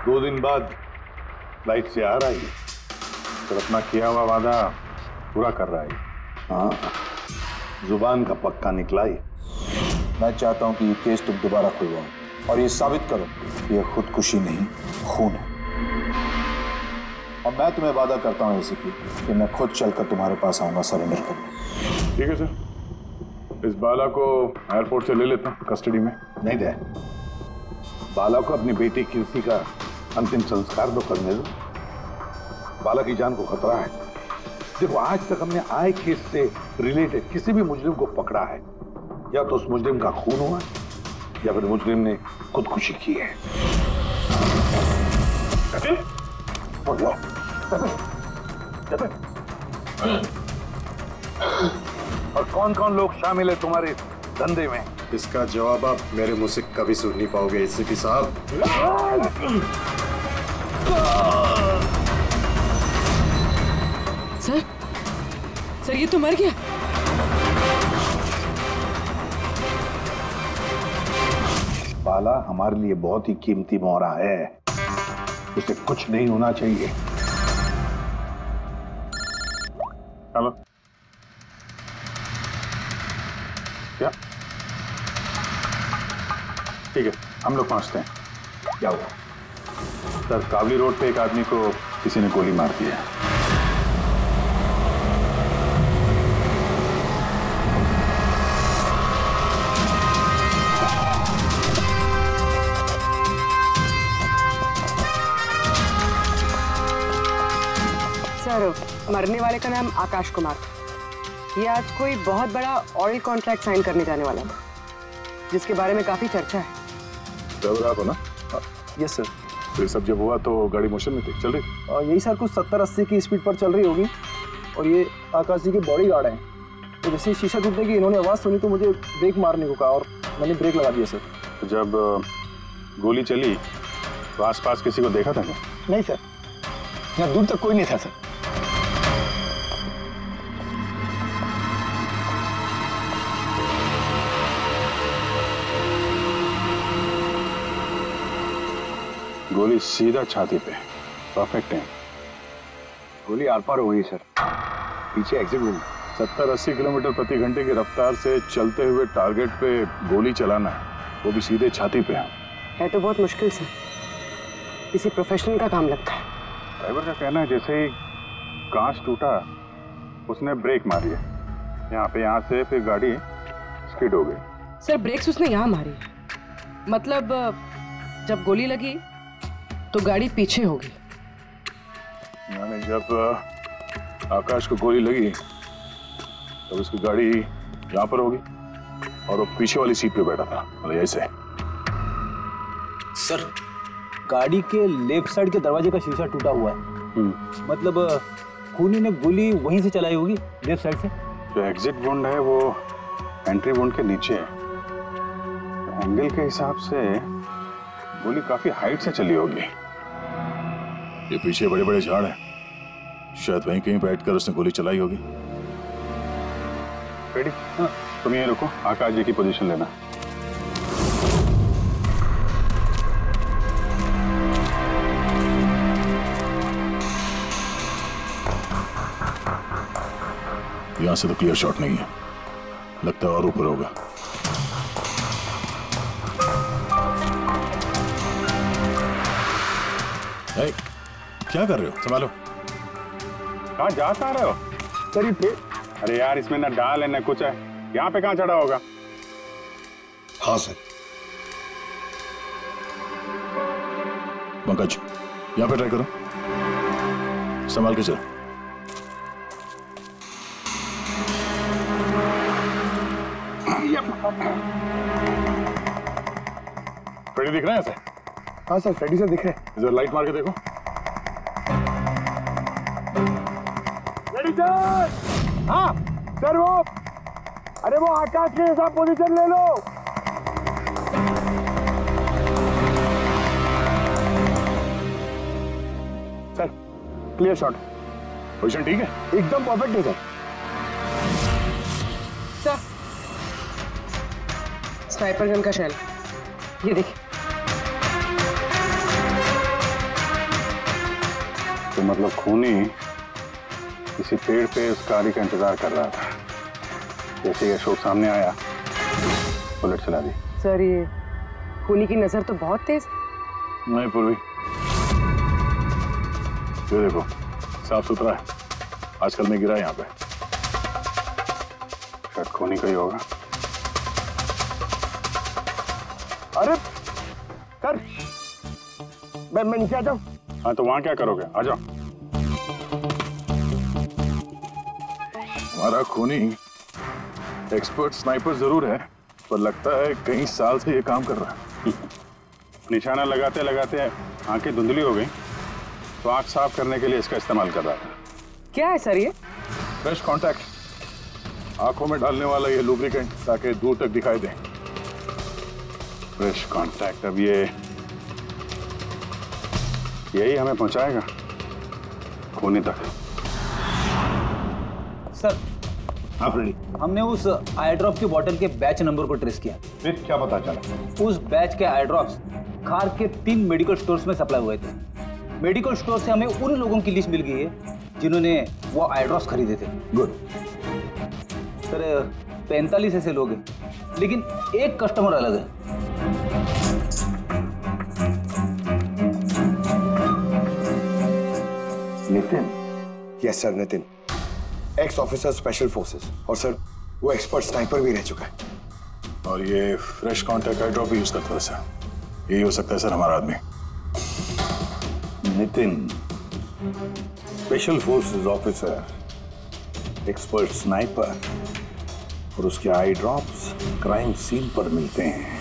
2 दिन बाद फ्लाइट से आ रहा है, फिर अपना किया हुआ वादा पूरा कर रहा है। हाँ, जुबान का पक्का निकला ही। मैं चाहता हूं कि ये केस तुम दोबारा खुलवाओ और ये साबित करो ये खुदकुशी नहीं, खून है। और मैं तुम्हें वादा करता हूं एसीपी कि मैं खुद चलकर तुम्हारे पास आऊंगा सरेंडर करने। ठीक है सर, इस बाला को एयरपोर्ट से ले लेता हूँ कस्टडी में। नहीं दे, बाला को अपनी बेटी कीर्ति का अंतिम संस्कार तो करने दो। बाला की जान को खतरा है। देखो, आज तक हमने आए केस से रिलेटेड किसी भी मुजरिम को पकड़ा है, या तो उस मुजरिम का खून हुआ या फिर मुजरिम ने खुदकुशी की है। और कौन कौन लोग शामिल है तुम्हारे धंधे में? इसका जवाब आप मेरे मुंह से कभी सुन नहीं पाओगे एसीपी साहब। सर ये तो मर गया। बाला हमारे लिए बहुत ही कीमती मोहरा है, उसे कुछ नहीं होना चाहिए। हेलो, क्या? ठीक है, हम लोग पहुंचते हैं। क्या हुआ? सर, काबली रोड पे एक आदमी को किसी ने गोली मार दी है। सर, मरने वाले का नाम आकाश कुमार था। ये आज कोई बहुत बड़ा ऑयल कॉन्ट्रैक्ट साइन करने जाने वाला था, जिसके बारे में काफी चर्चा है। ड्राइवर आप हो ना? Yes sir. तो ये सब जब हुआ तो गाड़ी मोशन में थी, चल रही? यही सर कुछ 70-80 की स्पीड पर चल रही होगी। और ये आकाश जी के बॉडीगार्ड हैं। तो जैसे ही शीशा टूटने की इन्होंने आवाज़ सुनी तो मुझे ब्रेक मारने को कहा और मैंने ब्रेक लगा दिया सर। तो जब गोली चली तो आसपास किसी को देखा था क्या? नहीं सर, यहाँ दूर तक कोई नहीं था सर। गोली सीधा छाती पे, परफेक्ट है। गोली आर पार हो गई सर, पीछे एग्जिट हुई। 70-80 किलोमीटर प्रति घंटे की रफ्तार से चलते हुए टारगेट पे गोली चलाना, वो भी सीधे छाती पे है तो बहुत मुश्किल सर, किसी प्रोफेशनल का काम लगता है। ड्राइवर का कहना है जैसे ही कांच टूटा उसने ब्रेक मारी है यहाँ से, फिर गाड़ी स्किड हो गई। सर, ब्रेक्स उसने यहाँ मारी, मतलब जब गोली लगी तो गाड़ी पीछे होगी। मैंने जब आकाश को गोली लगी तब उसकी गाड़ी यहाँ पर होगी और वो पीछे वाली सीट पे बैठा था, मतलब ऐसे। सर, गाड़ी के लेफ्ट साइड के दरवाजे का शीशा टूटा हुआ है। मतलब खूनी ने गोली वहीं से चलाई होगी, लेफ्ट साइड से। जो एग्जिट वुंड है वो एंट्री वुंड के नीचे है। एंगल के हिसाब से गोली काफी हाइट से चली होगी। ये पीछे बड़े बड़े झाड़ हैं, शायद वहीं कहीं बैठकर उसने गोली चलाई होगी। रेडी? हाँ, तुम यहीं रुको, आकाश जी की पोजीशन लेना। यहां से तो क्लियर शॉट नहीं है, लगता है और ऊपर होगा। क्या कर रहे हो? संभालो। कहाँ जाता रहे हो? अरे यार, इसमें ना डाल है ना कुछ है, यहाँ पे कहाँ चढ़ा होगा? हाँ सर। पंकज, यहाँ पे ट्राई करो, संभाल के चलो। फ्रेडी दिख रहे हैं ऐसे? हाँ सर, फ्रेडी सर दिख रहे हैं। इधर लाइट मार के देखो। Freddy sir! हाँ सर, वो आकाश के साथ पोजीशन ले लो। Sir, clear shot. पोजीशन ठीक है? एकदम परफेक्ट है सर। सर, स्नाइपर गन का शेल, ये देखिए। तो मतलब खूनी किसी पेड़ पे उस गाड़ी का इंतजार कर रहा था। जैसे ही अशोक सामने आया, बुलेट चला दी। सर ये खूनी की नजर तो बहुत तेज है। नहीं पूर्वी, ये देखो साफ सुथरा है। आजकल मैं गिरा यहाँ पे, शायद खूनी का ही होगा। अरे सर, मैं नीचे आ जाऊं? हाँ तो वहां क्या करोगे, आ जाओ। हमारा खूनी एक्सपर्ट स्नाइपर जरूर है, पर लगता है कई साल से ये काम कर रहा है। निशाना लगाते लगाते आंखें धुंधली हो गई, तो आंख साफ करने के लिए इसका इस्तेमाल कर रहा था। क्या है सर ये? फ्रेश कांटेक्ट, आंखों में डालने वाला ये लुब्रिकेंट, ताकि दूर तक दिखाई दे। फ्रेश कांटेक्ट, अब यही हमें पहुंचाएगा खूनी तक। सर हाँ फ्रेडी, हमने उस आई ड्रॉप की बोतल के बैच नंबर को ट्रेस किया। फिर क्या पता चला? उस बैच के आई ड्रॉप्स खार के 3 मेडिकल स्टोर्स में सप्लाई हुए थे। मेडिकल स्टोर से हमें उन लोगों की लिस्ट मिल गई है जिन्होंने वो आई ड्रॉप्स खरीदे थे। गुड। सर 45 ऐसे लोग हैं, लेकिन एक कस्टमर अलग है। Nitin? Yes sir, Nitin, x officer special forces, और सर वो एक्सपर्ट स्नाइपर भी रह चुका है। और ये फ्रेश कांटेक्ट आई ड्रॉप यूज करता है सर। यही हो सकता है सर हमारा आदमी। Nitin, special forces officer, expert sniper और उसके आई ड्रॉप्स क्राइम सीन पर मिलते हैं।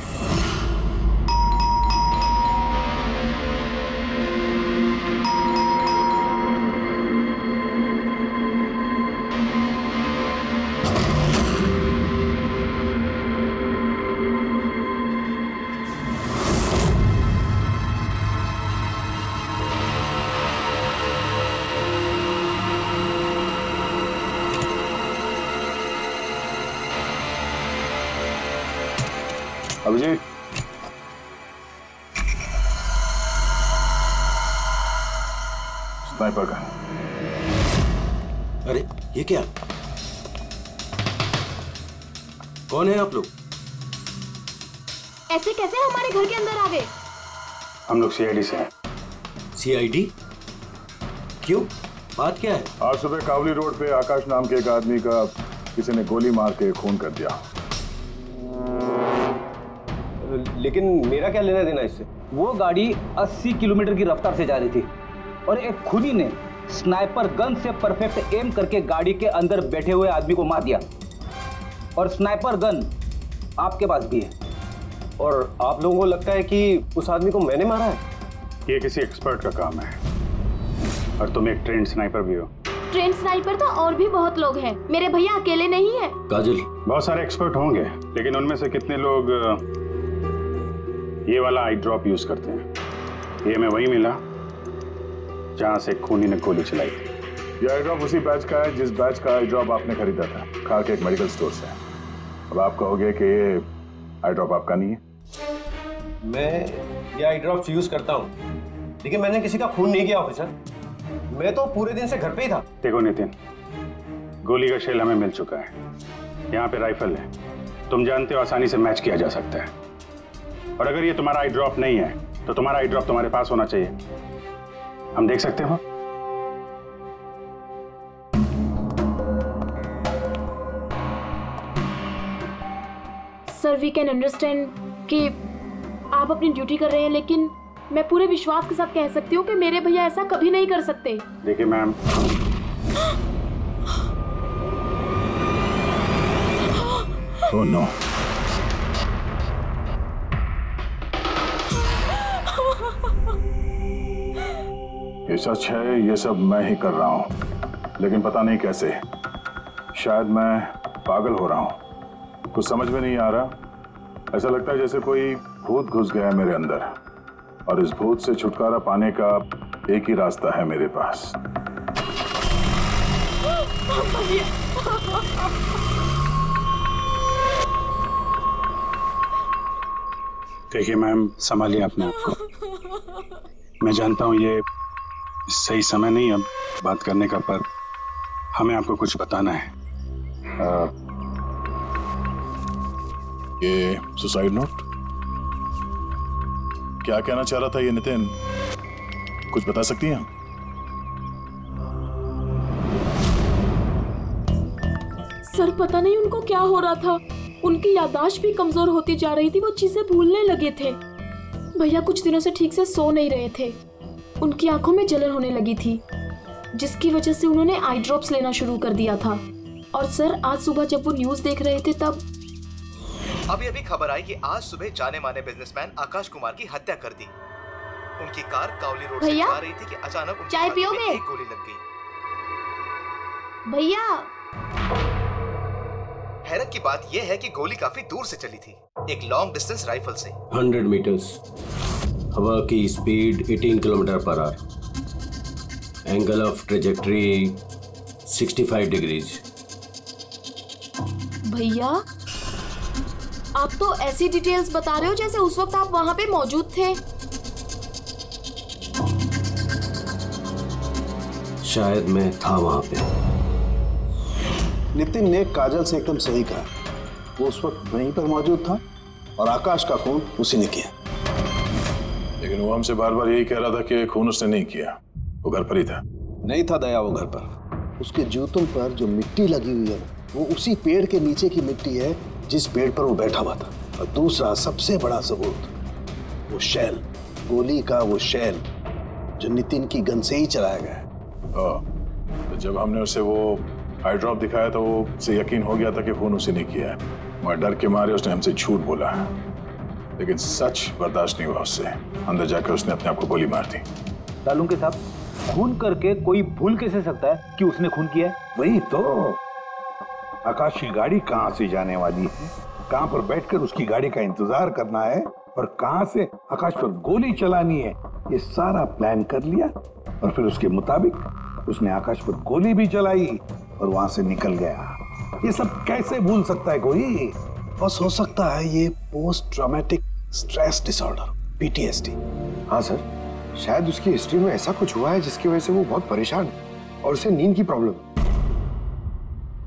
अभिजीत, स्नाइपर का। अरे ये क्या? कौन है आप लोग? ऐसे कैसे हमारे घर के अंदर आ गए? हम लोग सीआईडी से हैं। सीआईडी? क्यों, बात क्या है? आज सुबह कावली रोड पे आकाश नाम के एक आदमी का किसी ने गोली मार के खून कर दिया। लेकिन मेरा क्या लेना देना इससे? वो गाड़ी 80 किलोमीटर की रफ्तार से जा रही थी और एक खूनी ने स्नाइपर गन से परफेक्ट एम करके गाड़ी के अंदर बैठे हुए आदमी को मार दिया। और स्नाइपर गन आपके पास भी है। और आप लोगों को लगता है कि उस आदमी को मैंने मारा है? ये किसी एक्सपर्ट का काम है, और तुम एक ट्रेंड स्नाइपर भी हो। ट्रेन स्नाइपर तो और भी बहुत लोग हैं, मेरे भैया अकेले नहीं है। काजल, बहुत सारे एक्सपर्ट होंगे, लेकिन उनमें से कितने लोग ये वाला आई ड्रॉप यूज करते हैं? ये हमें वही मिला जहां से खूनी ने गोली चलाई थी। ये आई ड्रॉप उसी बैच का है जिस बैच का आई ड्रॉप आपने खरीदा था खार के एक मेडिकल स्टोर से। अब आप कहोगे कि ये आई ड्रॉप आपका नहीं है। मैं ये आई ड्रॉप्स यूज करता हूँ, लेकिन मैंने किसी का खून नहीं किया ऑफिसर। मैं तो पूरे दिन से घर पे ही था। देखो नितिन, गोली का शेल हमें मिल चुका है, यहाँ पे राइफल है, तुम जानते हो आसानी से मैच किया जा सकता है। और अगर ये तुम्हारा आई ड्रॉप नहीं है तो तुम्हारा आई ड्रॉप तुम्हारे पास होना चाहिए। हम देख सकते हो? सर वी कैन अंडरस्टैंड कि आप अपनी ड्यूटी कर रहे हैं, लेकिन मैं पूरे विश्वास के साथ कह सकती हूँ कि मेरे भैया ऐसा कभी नहीं कर सकते। देखिए मैम, ओह नो, ये सच है, ये सब मैं ही कर रहा हूं, लेकिन पता नहीं कैसे। शायद मैं पागल हो रहा हूं, कुछ समझ में नहीं आ रहा। ऐसा लगता है जैसे कोई भूत घुस गया है मेरे अंदर, और इस भूत से छुटकारा पाने का एक ही रास्ता है मेरे पास। देखिए मैम, संभालिए अपने आप को। मैं जानता हूं ये सही समय नहीं अब बात करने का, पर हमें आपको कुछ बताना है। ये सुसाइड नोट क्या कहना चाह रहा था ये नितिन, कुछ बता सकती हैं? सर पता नहीं उनको क्या हो रहा था, उनकी याददाश्त भी कमजोर होती जा रही थी, वो चीजें भूलने लगे थे। भैया कुछ दिनों से ठीक से सो नहीं रहे थे, उनकी आंखों में जलन होने लगी थी, जिसकी वजह से उन्होंने आई ड्रॉप्स लेना शुरू कर दिया था। और सर आज सुबह जब वो न्यूज देख रहे थे तब अभी खबर आई कि आज सुबह जाने माने बिजनेसमैन आकाश कुमार की हत्या कर दी। उनकी कार कावली रोड से जा रही थी कि अचानक उनकी चाय पियोगे? एक गोली लग गई। भैया हैरत की बात यह है कि गोली काफी दूर से चली थी, एक लॉन्ग डिस्टेंस राइफल से। 100 मीटर्स, हवा की speed 18 kilometre per hour, angle of trajectory 65 degrees. भैया आप तो ऐसी डिटेल्स बता रहे हो जैसे उस वक्त आप वहां पे मौजूद थे। शायद मैं था वहां पे। नितिन ने काजल से एकदम सही कहा, वो उस वक्त वहीं पर मौजूद था और आकाश का खून उसी ने किया। लेकिन वो हमसे बार बार यही कह रहा था कि खून उसने नहीं किया, वो घर पर ही था। नहीं था दया वो घर पर, उसके जूतों पर जो मिट्टी लगी हुई है वो उसी पेड़ के नीचे की मिट्टी है जिस पेड़ पर वो बैठा हुआ था। और दूसरा सबसे बड़ा सबूत, वो शैल, गोली का वो शैल जो नितिन की गन से ही चलाया गया है। तो जब हमने उसे वो आई ड्रॉप दिखाया तो वो उसे यकीन हो गया था कि खून उसे नहीं किया है, मगर डर के मारे उसने हमसे झूठ बोला है। लेकिन सच बर्दाश्त नहीं हुआ उससे, अंदर जाकर उसने अपने आप को गोली मार दी। सालुंके साहब, खून करके कोई भूल कैसे सकता है कि उसने खून किया है? वही तो, आकाश की गाड़ी कहाँ से जाने वाली है, कहाँ पर बैठकर उसकी गाड़ी का इंतजार करना है और कहाँ से आकाश पर गोली चलानी है, ये सारा प्लान कर लिया। और फिर उसके मुताबिक उसने आकाश पर गोली भी चलाई और वहां से निकल गया। ये सब कैसे भूल सकता है कोई? बस हो सकता है ये post traumatic stress disorder, PTSD। हाँ सर, शायद उसकी हिस्ट्री में ऐसा कुछ हुआ है जिसकी वजह से वो बहुत परेशान और उसे नींद की प्रॉब्लम।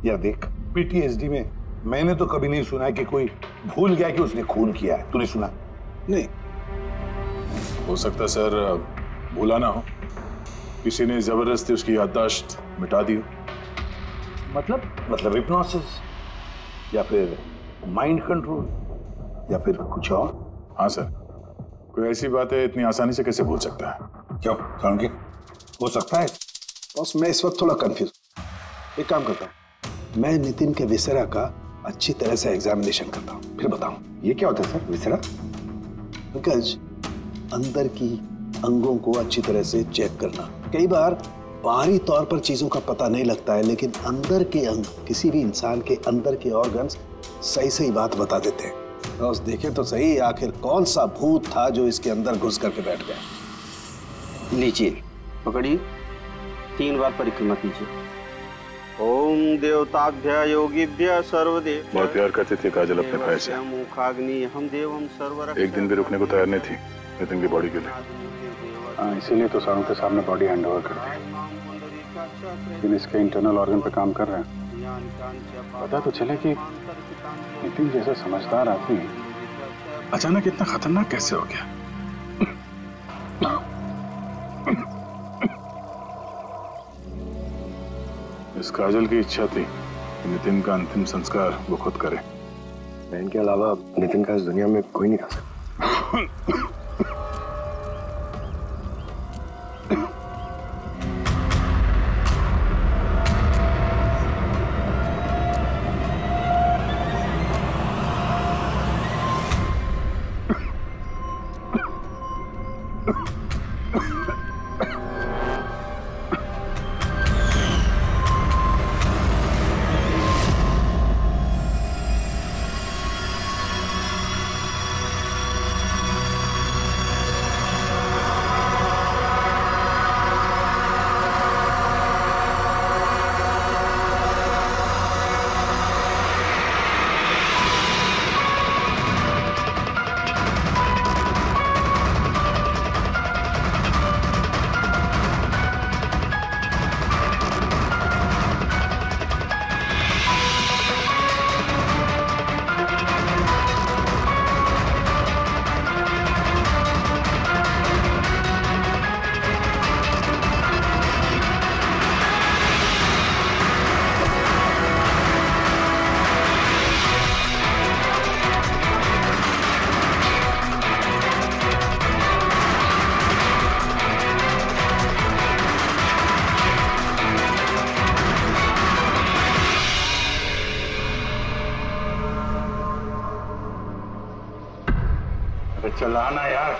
या देख, PTSD में मैंने तो कभी नहीं सुना कि कोई भूल गया कि उसने खून किया है। तूने सुना? नहीं। हो सकता सर भूला ना हो, किसी ने जबरदस्ती उसकी याददाश्त मिटा दी हो। मतलब हिप्नोसिस या फिर माइंड कंट्रोल या फिर कुछ और। हाँ सर, कोई ऐसी बात है इतनी आसानी से कैसे भूल सकता है? क्यों सालुंके, हो सकता है? बस मैं इस वक्त थोड़ा कंफ्यूज। एक काम करता हूँ, मैं नितिन के विसेरा का अच्छी तरह से एग्जामिनेशन करता हूँ, फिर बताऊँ। ये क्या होता है सर, विसेरा? पंकज, अंदर की अंगों को अच्छी तरह से चेक करना। कई बार बाहरी तौर पर चीजों का पता नहीं लगता है, लेकिन अंदर के अंग, किसी भी इंसान के अंदर के ऑर्गन्स सही सही बात बता देते हैं। तो देखे तो सही, आखिर कौन सा भूत था जो इसके अंदर घुस करके बैठ गया। लीजिए, पकड़िए, 3 बार परिक्रमा कीजिए। ओम देवताभ्य योगिभ्य सर्वदेव। बहुत प्यार करते थे काजल अपने भाई से, मुखाग्नि हम देवम सर्वरक्षक। एक दिन भी रुकने को तैयार नहीं थी नितिन की बॉडी के लिए। इसीलिए तो सारों के सामने बॉडी हैंड ओवर कर दी, लेकिन इसके इंटरनल ऑर्गन पे काम कर रहे हैं। पता तो चले कि नितिन जैसा समझदार आदमी अचानक इतना खतरनाक कैसे हो गया। इस काजल की इच्छा थी कि नितिन का अंतिम संस्कार वो खुद करे। बहन के अलावा नितिन का इस दुनिया में कोई नहीं कर सकता।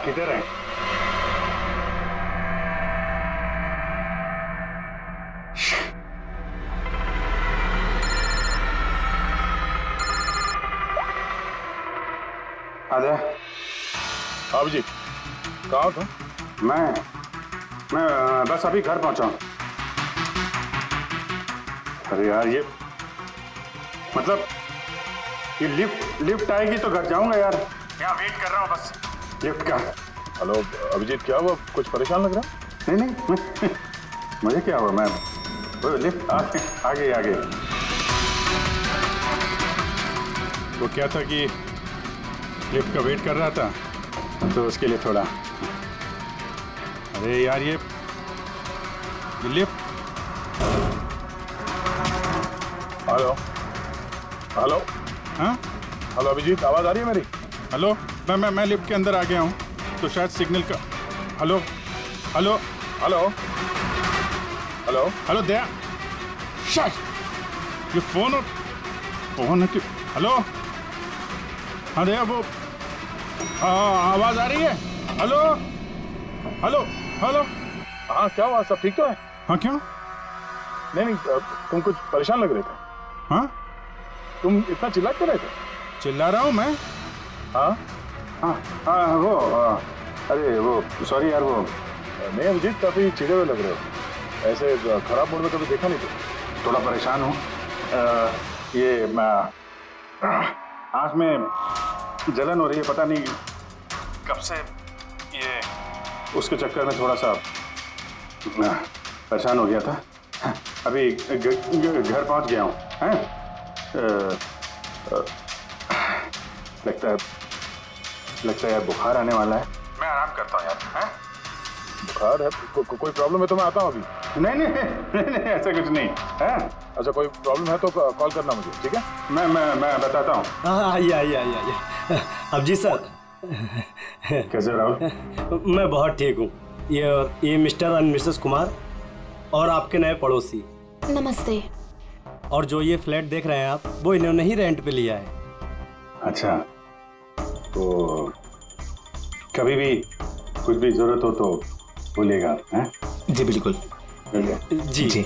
किधर है? आजा। अभिजीत कहाँ था? मैं बस अभी घर पहुंचा हूं। अरे यार ये मतलब ये लिफ्ट आएगी तो घर जाऊंगा यार। यहाँ वेट कर रहा हूँ बस लिफ्ट का। हेलो अभिजीत, क्या हुआ? कुछ परेशान लग रहा? नहीं मुझे क्या हुआ, मैं लिफ्ट आ गई। तो क्या था कि लिफ्ट का वेट कर रहा था तो उसके लिए थोड़ा। अरे यार ये लिफ्ट। हेलो हाँ हेलो अभिजीत, आवाज आ रही है मेरी? हेलो, मैं लिफ्ट के अंदर आ गया हूँ तो शायद सिग्नल का। Hello hello hello hello hello Daya, शायद ये फोन है कि। हेलो हाँ दया, वो आवाज आ रही है? Hello hello hello. हाँ क्या हुआ, सब ठीक तो है? हाँ क्यों? नहीं तुम कुछ परेशान लग रहे थे। हाँ तुम इतना चिल्ला क्यों रहे थे? चिल्ला रहा हूँ मैं? हाँ वो अरे वो सॉरी यार, वो नहीं अभिजीत, काफी चिढ़े हुए लग रहे हो। ऐसे खराब मूड में कभी देखा नहीं था। थोड़ा परेशान हूँ। ये आँख में जलन हो रही है, पता नहीं कब से। ये उसके चक्कर में थोड़ा सा परेशान हो गया था। अभी घर पहुँच गया हूँ। लगता है यार बुखार आने वाला है। मैं आराम करता हूँ यार। बुखार है? कोई प्रॉब्लम है तो मैं आता हूँ अभी। नहीं ऐसा कुछ नहीं है। अच्छा कोई प्रॉब्लम है तो कॉल करना मुझे, ठीक है? मैं बताता हूँ। आइए। अभिजीत सर कैसे राहुल? मैं बहुत ठीक हूँ। ये मिस्टर एंड मिसेस कुमार और आपके नए पड़ोसी। नमस्ते। और जो ये फ्लैट देख रहे हैं आप, वो इन्होंने ही रेंट पे लिया है। अच्छा, तो कभी भी कुछ भी जरूरत हो तो बोलिएगा। हैं? जी बिल्कुल। जी।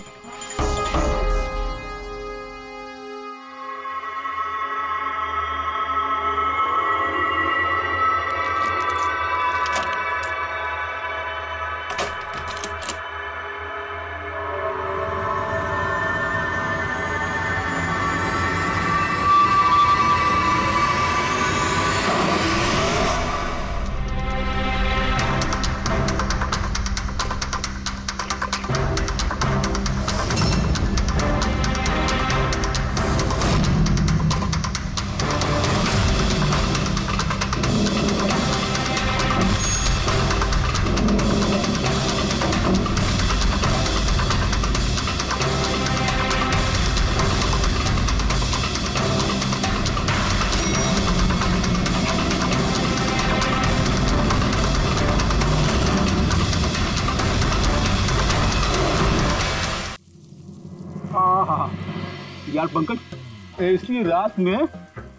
यार पंकज, ऐसी रात में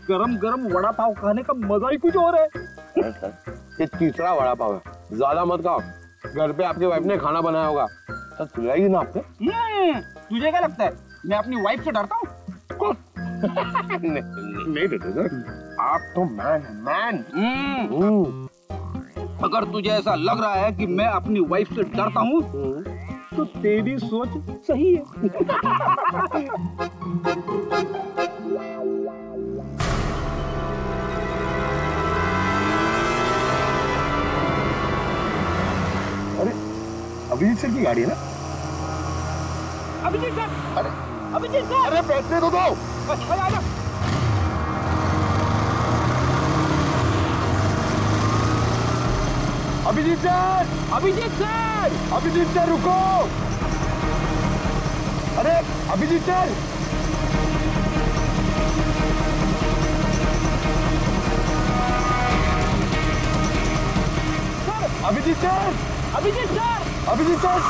गरम गरम वड़ा पाव खाने का मजा ही कुछ और है। ये तीसरा वड़ा पाव है, ज्यादा मत खाओ। घर पे आपकी वाइफ ने खाना बनाया होगा, तो खिलाएगी ना आपने? तुझे क्या लगता है मैं अपनी वाइफ से डरता हूँ? नहीं डरते सर, आप तो मैन। अगर तुझे ऐसा लग रहा है कि मैं अपनी वाइफ से डरता हूँ तो तेरी सोच सही है। अरे अभिजीत सर की गाड़ी है ना? अभिजीत सर! अरे अभिजीत सर! अरे बैठने तो दो। अच्छा Abhijeet sir! Abhijeet sir! Abhijeet sir रुको! अरे Abhijeet sir! Abhijeet sir! Abhijeet sir! Abhijeet sir!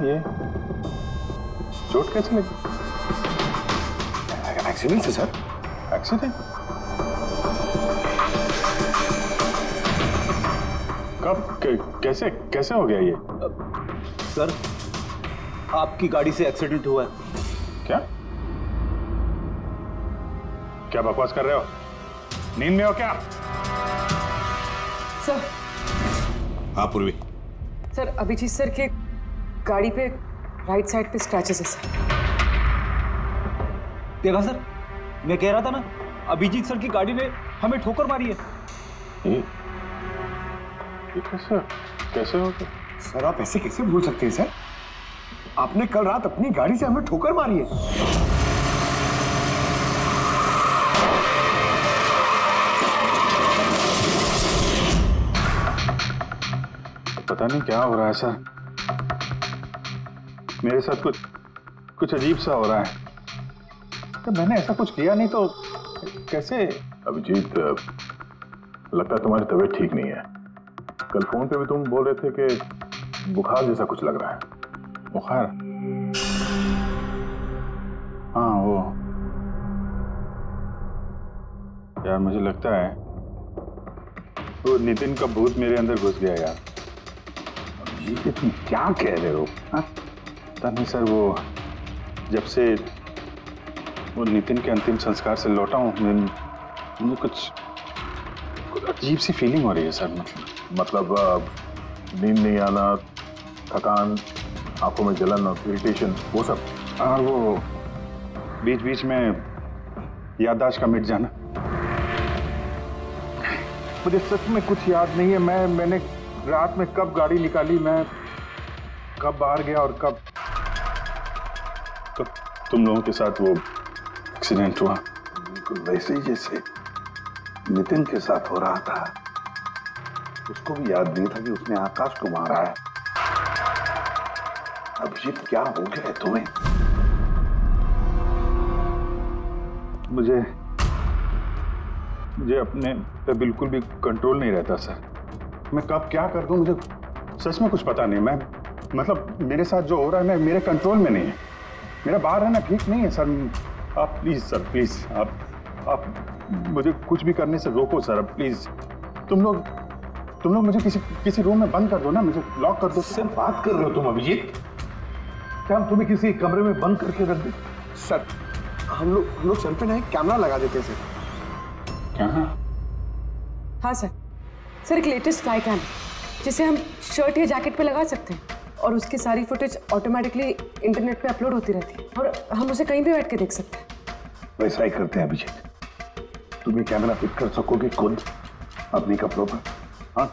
ये चोट कैसे लगी? एक्सीडेंट से सर। एक्सीडेंट? कब कैसे कैसे हो गया ये? सर आपकी गाड़ी से एक्सीडेंट हुआ है। क्या क्या बकवास कर रहे हो? नींद में हो क्या? सर। हाँ पूर्वी। सर अभिजीत सर के गाड़ी पे राइट साइड पे स्क्रैचेस है सर। देखा सर, मैं कह रहा था ना, अभिजीत सर की गाड़ी ने हमें ठोकर मारी है। ये कैसे हो गया? सर आप ऐसे कैसे भूल सकते हैं सर? आपने कल रात अपनी गाड़ी से हमें ठोकर मारी है। पता नहीं क्या हो रहा है सर, मेरे साथ कुछ अजीब सा हो रहा है। तो मैंने ऐसा कुछ किया नहीं तो कैसे? अभिजीत, लगता है तुम्हारी तबीयत ठीक नहीं है। कल फोन पे भी तुम बोल रहे थे कि बुखार जैसा कुछ लग रहा है। बुखार? हाँ वो यार, मुझे लगता है वो नितिन का भूत मेरे अंदर घुस गया यार। ये तुम क्या कह रहे हो? पता नहीं सर, वो जब से वो नितिन के अंतिम संस्कार से लौटा हूँ, मुझे कुछ अजीब सी फीलिंग हो रही है सर। मतलब नींद नहीं आना, थकान, आंखों में जलन और इरिटेशन, वो सब। और वो बीच बीच में याददाश्त का मिट जाना। मुझे सच में कुछ याद नहीं है। मैंने रात में कब गाड़ी निकाली, मैं कब बाहर गया और कब तुम लोगों के साथ वो एक्सीडेंट हुआ। बिल्कुल वैसे ही जैसे नितिन के साथ हो रहा था। उसको भी याद नहीं था कि उसने आकाश को मारा है। अभिजीत क्या हो गया है तुम्हें? मुझे अपने पे बिल्कुल भी कंट्रोल नहीं रहता सर। मैं कब क्या कर दूं, मुझे सच में कुछ पता नहीं। मैं मतलब मेरे साथ जो हो रहा है मेरे कंट्रोल में नहीं है। मेरा बाहर रहना ठीक नहीं है सर। आप प्लीज सर, प्लीज आप मुझे कुछ भी करने से रोको सर, प्लीज। तुम लोग मुझे किसी रूम में बंद कर दो ना, मुझे लॉक कर दो। सर बात कर रहे हो तुम अभिजीत? क्या हम तुम्हें किसी कमरे में बंद करके रख दे? सर हम लोग सर पे ना एक कैमरा लगा देते सर। क्या? हाँ सर एक लेटेस्ट फ्लाई कैम जिसे हम शर्ट या जैकेट पे लगा सकते हैं और उसकी सारी फुटेज ऑटोमेटिकली इंटरनेट पे अपलोड होती रहती है और हम उसे कहीं भी बैठ के देख सकते हैं। वैसा ही करते हैं अभिजीत। तुम्हें कैमरा फिट कर सकोगे खुद अपने कपड़ों पर? हाँ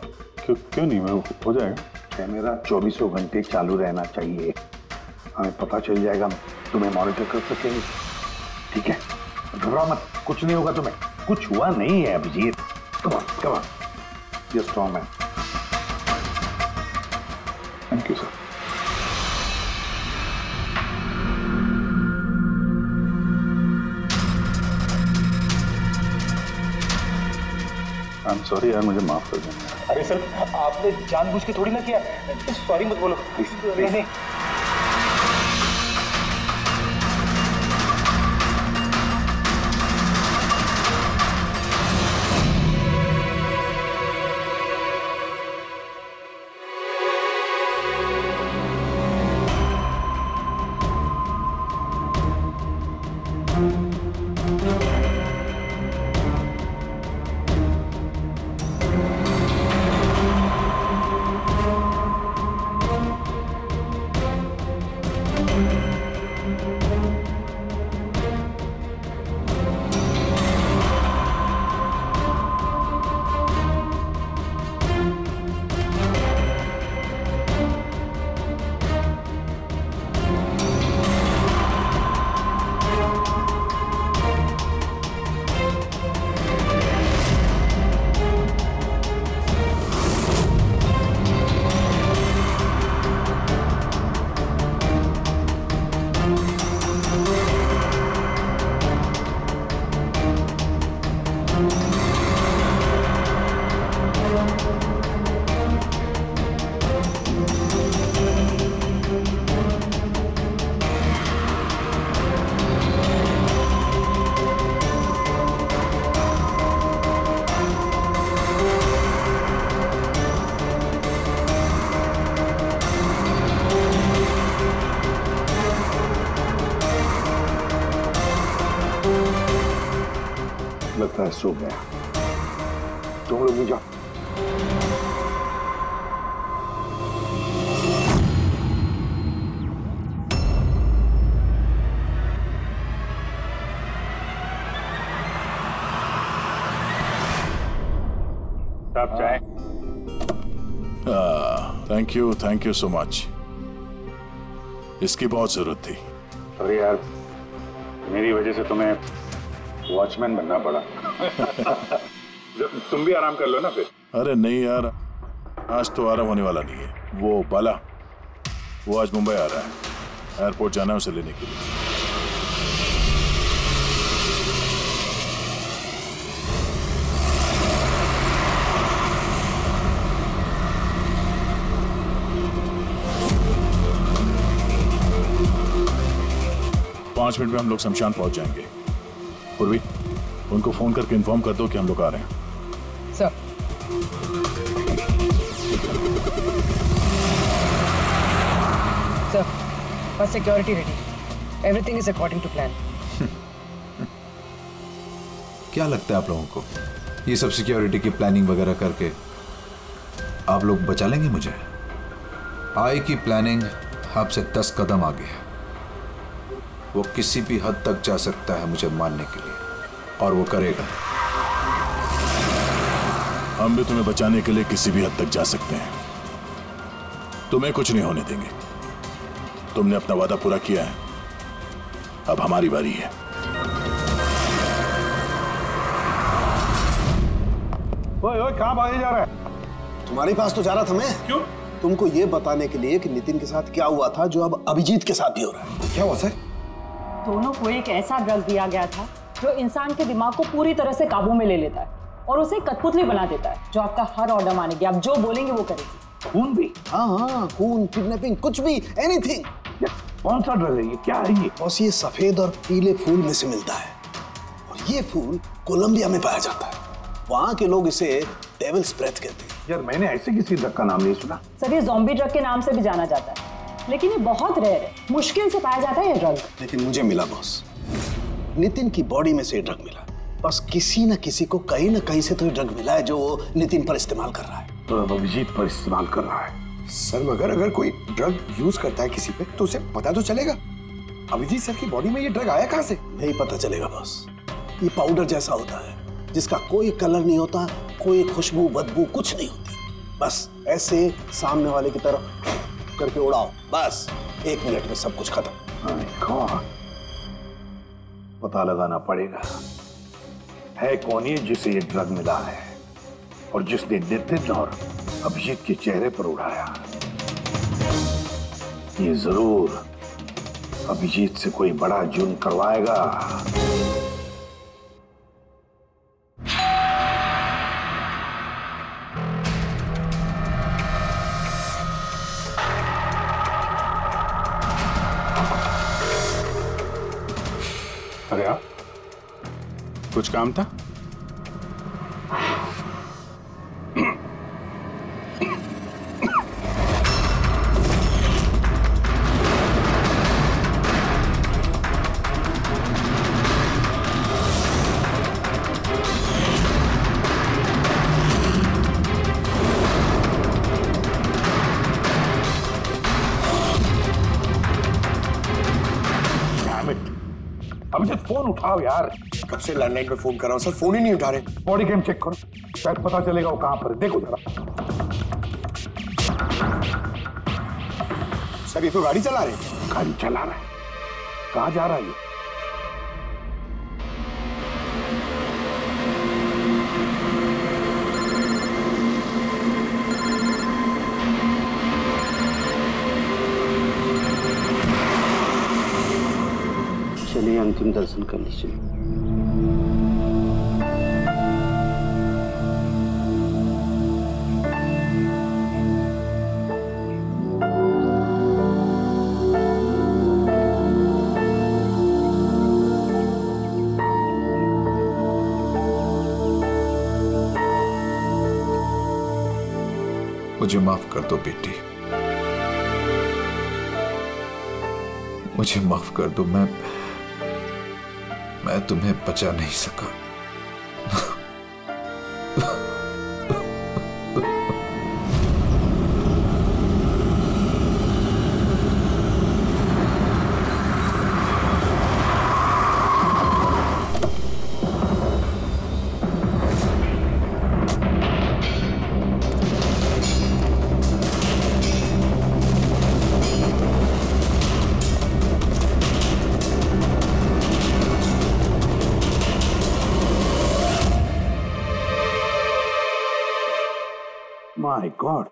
क्यों नहीं, मैं हो जाएगा। कैमरा 24 घंटे चालू रहना चाहिए। हमें पता चल जाएगा, तुम्हें मॉनिटर कर सकेंगे। ठीक है, घबरा मत, कुछ नहीं होगा तुम्हें। कुछ हुआ नहीं है Abhijeet. Come on you strong man. Thank you sir. I am sorry यार, मुझे माफ कर देना। अरे सर आपने जानबूझ के थोड़ी ना किया। सॉरी मत बोलो। नहीं लगता है सो गया। तुम लोग भी जाओ। साहब चाय। Thank you so much. इसकी बहुत जरूरत थी। अरे यार, मेरी वजह से तुम्हें वॉचमैन बनना पड़ा। तुम भी आराम कर लो ना फिर। अरे नहीं यार, आज तो आराम होने वाला नहीं है। वो बाला, वो आज मुंबई आ रहा है, एयरपोर्ट जाना है उसे लेने के लिए। 5 मिनट में हम लोग शमशान पहुंच जाएंगे। पूर्वी, उनको फोन करके इन्फॉर्म कर दो कि हम लोग आ रहे हैं। सर। सर, बस security ready. Everything is according to plan. क्या लगता है आप लोगों को, ये सब सिक्योरिटी की प्लानिंग वगैरह करके आप लोग बचा लेंगे मुझे? आई की प्लानिंग आपसे 10 कदम आगे है। वो किसी भी हद तक जा सकता है मुझे मारने के लिए, और वो करेगा। हम भी तुम्हें बचाने के लिए किसी भी हद तक जा सकते हैं। तुम्हें कुछ नहीं होने देंगे। तुमने अपना वादा पूरा किया है, अब हमारी बारी है। ओए ओए, कहां भागे जा रहा है? तुम्हारे पास तो जा रहा था मैं। क्यों? तुमको ये बताने के लिए कि नितिन के साथ क्या हुआ था जो अब अभिजीत के साथ भी हो रहा है। क्या हुआ सर? दोनों को एक ऐसा ड्रग दिया गया था जो इंसान के दिमाग को पूरी तरह से काबू में ले लेता है और उसे कठपुतली बना देता है, जो आपका हर ऑर्डर मानेगी। आप जो बोलेंगे वो करेगी। खून भी? हाँ, खून, किडनैपिंग, कुछ भी, एनीथिंग। कौन सा ड्रग है ये? क्या है ये? बस ये सफेद और पीले फूल में से मिलता है, और ये फूल कोलंबिया में पाया जाता है। वहाँ के लोग इसे डेविल्स ब्रेथ कहते हैं। यार, मैंने ऐसे किसी ड्रग का नाम नहीं सुना। सर, ये ज़ॉम्बी ड्रग के नाम से भी जाना जाता है, लेकिन ये बहुत रेयर है, मुश्किल से पाया जाता है ये ड्रग। लेकिन मुझे मिला बॉस, नितिन की बॉडी में से ये ड्रग मिला। बस किसी न किसी को कहीं ना कहीं से तो ये ड्रग मिला है जो वो नितिन पर इस्तेमाल कर रहा है। तो अभिजीत पर इस्तेमाल कर रहा है। सर, मगर अगर कोई ड्रग यूज करता है किसी पे तो उसे पता तो चलेगा। अभिजीत सर की बॉडी में ये ड्रग आया कहाँ से? नहीं पता चलेगा बॉस। ये पाउडर जैसा होता है जिसका कोई कलर नहीं होता, कोई खुशबू बदबू कुछ नहीं होती। बस ऐसे सामने वाले की तरफ करके उड़ाओ, बस 1 मिनट में सब कुछ खत्म। पता लगाना पड़ेगा है कौन ये जिसे ये ड्रग मिला है और जिसने नितिन और अभिजीत के चेहरे पर उड़ाया। ये जरूर अभिजीत से कोई बड़ा जुर्म करवाएगा। अरे आप, कुछ काम था? अभिजीत, फोन उठाओ यार। कब से लैंडलाइन पे फोन कर रहा हूं सर, फोन ही नहीं उठा रहे। बॉडी कैम चेक करो, शायद पता चलेगा वो कहां पर है। देखो जरा। सर, ये तो गाड़ी चला रहे हैं। गाड़ी चला रहा है? कहां जा रहा है ये? चलिए अंतिम दर्शन कर लीजिए। मुझे माफ कर दो बेटी, मुझे माफ कर दो। मैं तुम्हें बचा नहीं सका। My God.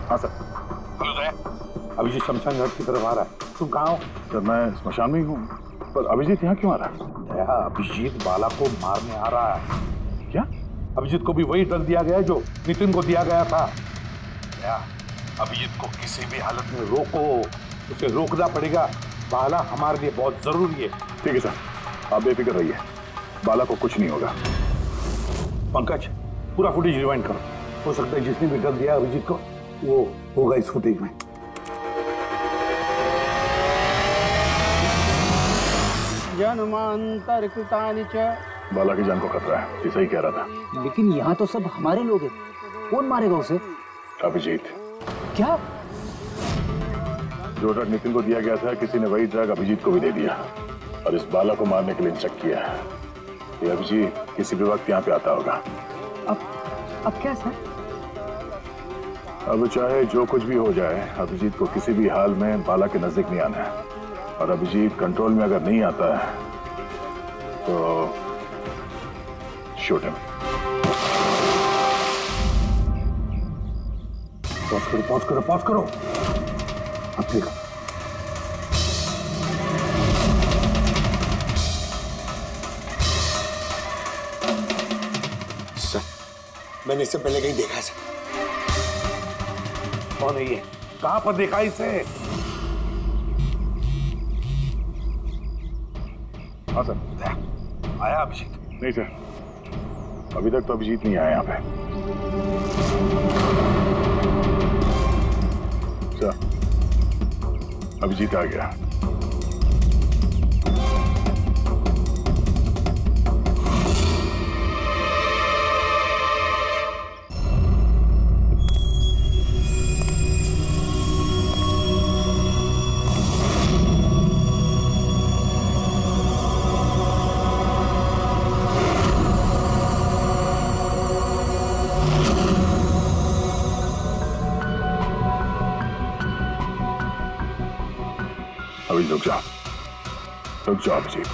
हाँ सर। हेलो दया, अभिजीत शमशान घाट की तरफ आ रहा है। तुम कहाँ हो? सर मैं स्मशान में ही हूँ, पर अभिजीत यहाँ क्यों आ रहा है? दया, अभिजीत बाला को मारने आ रहा है। क्या? अभिजीत को भी वही ड्रग दिया गया है जो नितिन को दिया गया था। दया, अभिजीत को किसी भी हालत में रोको, उसे रोकना पड़ेगा। बाला हमारे लिए बहुत जरूरी है। ठीक है सर, आप बेफिक्र रहिए, बाला को कुछ नहीं होगा। पंकज, पूरा फुटेज रिवाइंड करो। हो सकता है जिसने भी ड्रग दिया अभिजीत को वो होगा इस फुटेज में। जन्मांतरकृतानि च। बाला की जान को खतरा है, ये सही कह रहा था। लेकिन यहाँ तो सब हमारे लोग हैं, कौन मारेगा उसे? अभिजीत। क्या? जो ड्रग नितिन को दिया गया था, किसी ने वही ड्रग अभिजीत को भी दे दिया और इस बाला को मारने के लिए इंस्ट्रक्ट किया है। ये अभिजीत किसी भी वक्त यहाँ पे आता होगा। अब क्या सर? अब चाहे जो कुछ भी हो जाए, अभिजीत को किसी भी हाल में बाला के नजदीक नहीं आना है। और अभिजीत कंट्रोल में अगर नहीं आता है तो शूट हिम। पॉज करो, पॉज करो, पॉज करो। अब देखो, सर मैंने इससे पहले कहीं देखा है सर। कौन है ये? कहां पर देखा इसे? हाँ सर। आया अभिजीत? नहीं सर, अभी तक तो अभिजीत नहीं आया यहाँ पे। सर, अभिजीत आ गया। अभी रुक जाओ अभिजीत।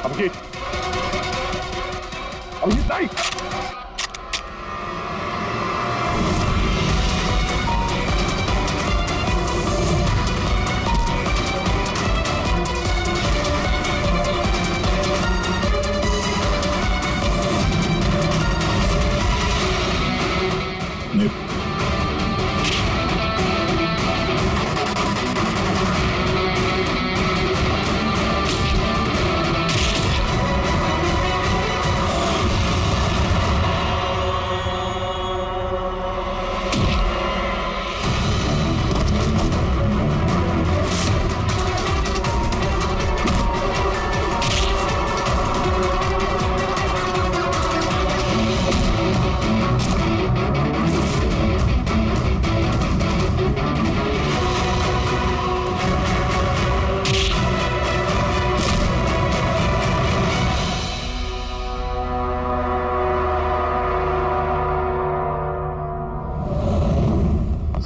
अभिजीत, अभिजीत नहीं।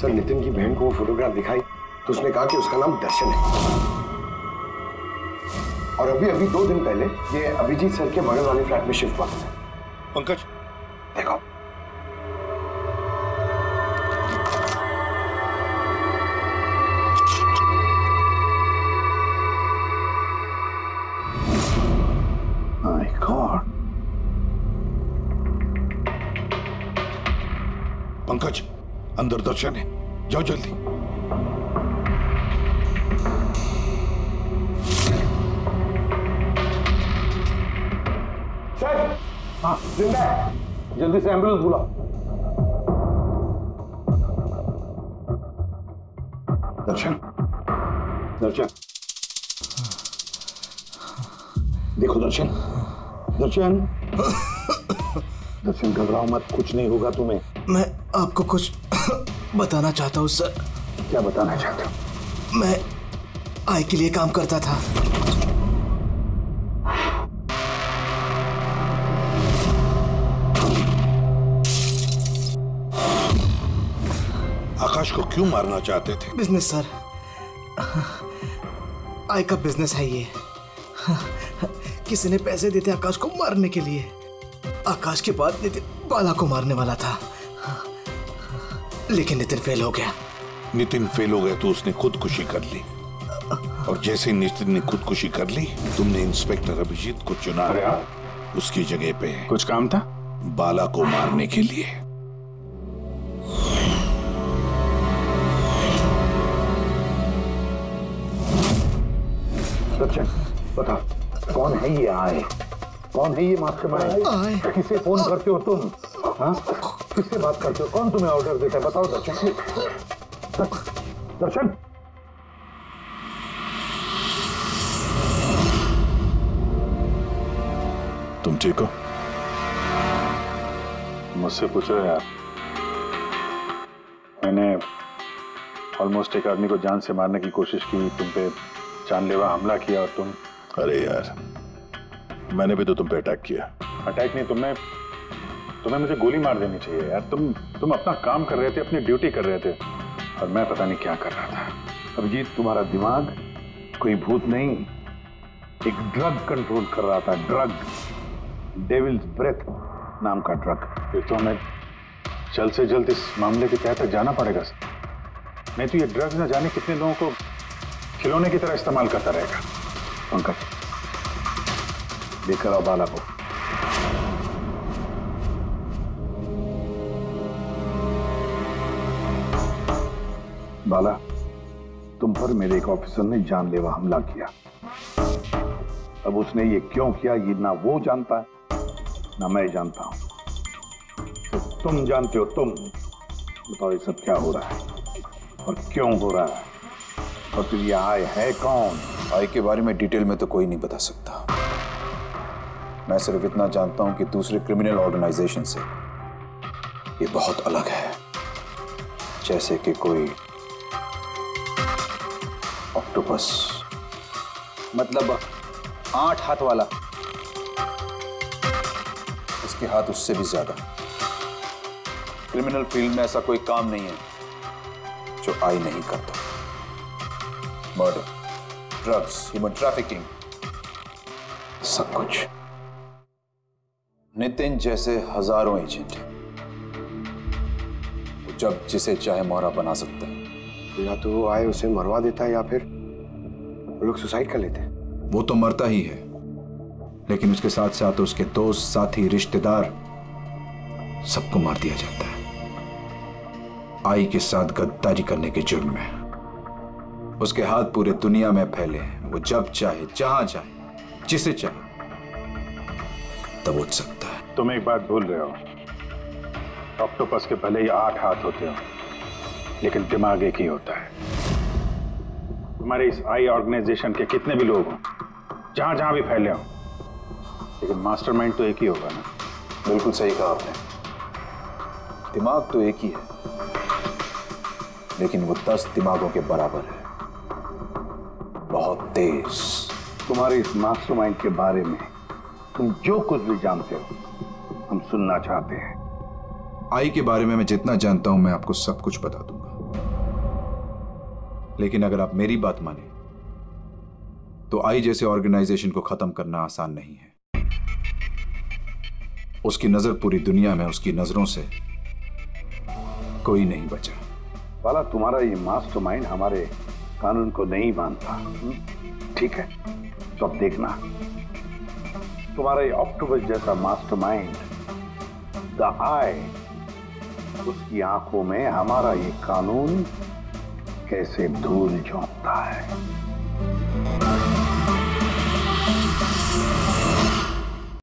सर नितिन की बहन को वो फोटोग्राफ दिखाई तो उसने कहा कि उसका नाम दर्शन है। और अभी 2 दिन पहले ये अभिजीत सर के बगल वाले फ्लैट में शिफ्ट हुआ था। पंकज देखो, माय गॉड। पंकज, अंदर दर्शन है, जाओ जल्दी। सर, हाँ जिंदा है, जल्दी से एम्बुलेंस बुलाओ। दर्शन, दर्शन, देखो दर्शन, दर्शन, दर्शन घबराओ मत, कुछ नहीं होगा तुम्हें। मैं आपको कुछ बताना चाहता हूँ सर। क्या बताना चाहते हो? मैं आई के लिए काम करता था। आकाश को क्यों मारना चाहते थे? बिजनेस सर, आय का बिजनेस है ये। किसी ने पैसे देते आकाश को मारने के लिए। आकाश के बाद नितिन बाला को मारने वाला था, लेकिन नितिन फेल हो गया। नितिन फेल हो गया तो उसने खुदकुशी कर ली, और जैसे ही नितिन ने खुदकुशी कर ली, तुमने इंस्पेक्टर अभिजीत को चुना उसकी जगह पे। कुछ काम था बाला को मारने के लिए। सचिन बता, कौन है ये आए? कौन है ये मास्टरमाइंड? किसे फोन करते हो तुम? हाँ, किससे बात करते हो? कौन तुम्हें ऑर्डर देता है? बताओ दर्शन। दर्शन, तुम ठीक हो? मुझसे पूछो यार। मैंने ऑलमोस्ट एक आदमी को जान से मारने की कोशिश की, तुम पे जानलेवा हमला किया, और तुम। अरे यार, मैंने भी तो तुम पे अटैक किया। अटैक नहीं, तुम्हें मुझे गोली मार देनी चाहिए यार। तुम अपना काम कर रहे थे, अपनी ड्यूटी कर रहे थे, और मैं पता नहीं क्या कर रहा था। अभिजीत, तुम्हारा दिमाग कोई भूत नहीं, एक ड्रग कंट्रोल कर रहा था। ड्रग, डेविल्स ब्रेथ नाम का ड्रग। फिर तो हमें जल्द से जल्द इस मामले की तह तक जाना पड़ेगा। नहीं तो ये ड्रग्स न जाने कितने लोगों को खिलौने की तरह इस्तेमाल करता रहेगा। पंकज, लेकर आओ बाला को। बाला, तुम पर मेरे एक ऑफिसर ने जानलेवा हमला किया। अब उसने ये क्यों किया, ये ना वो जानता है ना मैं जानता हूं। तो तुम जानते हो। तुम बताओ ये सब क्या हो रहा है और क्यों हो रहा है, और फिर ये आय है कौन? आय के बारे में डिटेल में तो कोई नहीं बता सकता। मैं सिर्फ इतना जानता हूं कि दूसरे क्रिमिनल ऑर्गेनाइजेशन से ये बहुत अलग है, जैसे कि कोई ऑक्टोपस। मतलब 8 हाथ वाला? इसके हाथ उससे भी ज्यादा। क्रिमिनल फील्ड में ऐसा कोई काम नहीं है जो आय नहीं करता। मर्डर, ड्रग्स, ह्यूमन ट्रैफिकिंग, सब कुछ। नितिन जैसे हजारों एजेंट हैं, जब जिसे चाहे मोहरा बना सकता है। या तो आए उसे मरवा देता है, या फिर वो लोग सुसाइड कर लेते हैं। वो तो मरता ही है, लेकिन उसके साथ साथ उसके दोस्त, साथी, रिश्तेदार, सबको मार दिया जाता है आई के साथ गद्दारी करने के जुर्म में। उसके हाथ पूरे दुनिया में फैले हैं। वो जब चाहे, जहां चाहे, जिसे चाहे दबोच सकता है। तुम एक बात भूल रहे हो, ऑक्टोपस के भले ही 8 हाथ होते हो, लेकिन दिमाग एक ही होता है। तुम्हारे इस आई ऑर्गेनाइजेशन के कितने भी लोग हों, जहां जहां भी फैले हों, लेकिन मास्टरमाइंड तो एक ही होगा ना। बिल्कुल सही कहा आपने। दिमाग तो एक ही है, लेकिन वो 10 दिमागों के बराबर है, बहुत तेज। तुम्हारे इस मास्टरमाइंड के बारे में तुम जो कुछ भी जानते हो, हम सुनना चाहते हैं। आई के बारे में मैं जितना जानता हूं, मैं आपको सब कुछ बता दूंगा, लेकिन अगर आप मेरी बात माने तो आई जैसे ऑर्गेनाइजेशन को खत्म करना आसान नहीं है। उसकी नजर पूरी दुनिया में, उसकी नजरों से कोई नहीं बचा। बाला, तुम्हारा ये मास्टरमाइंड हमारे कानून को नहीं मानता, ठीक है? तो अब देखना, तुम्हारा ये ऑक्टोपस जैसा मास्टरमाइंड, द आई, उसकी आंखों में हमारा ये कानून कैसे धूल झोंकता है।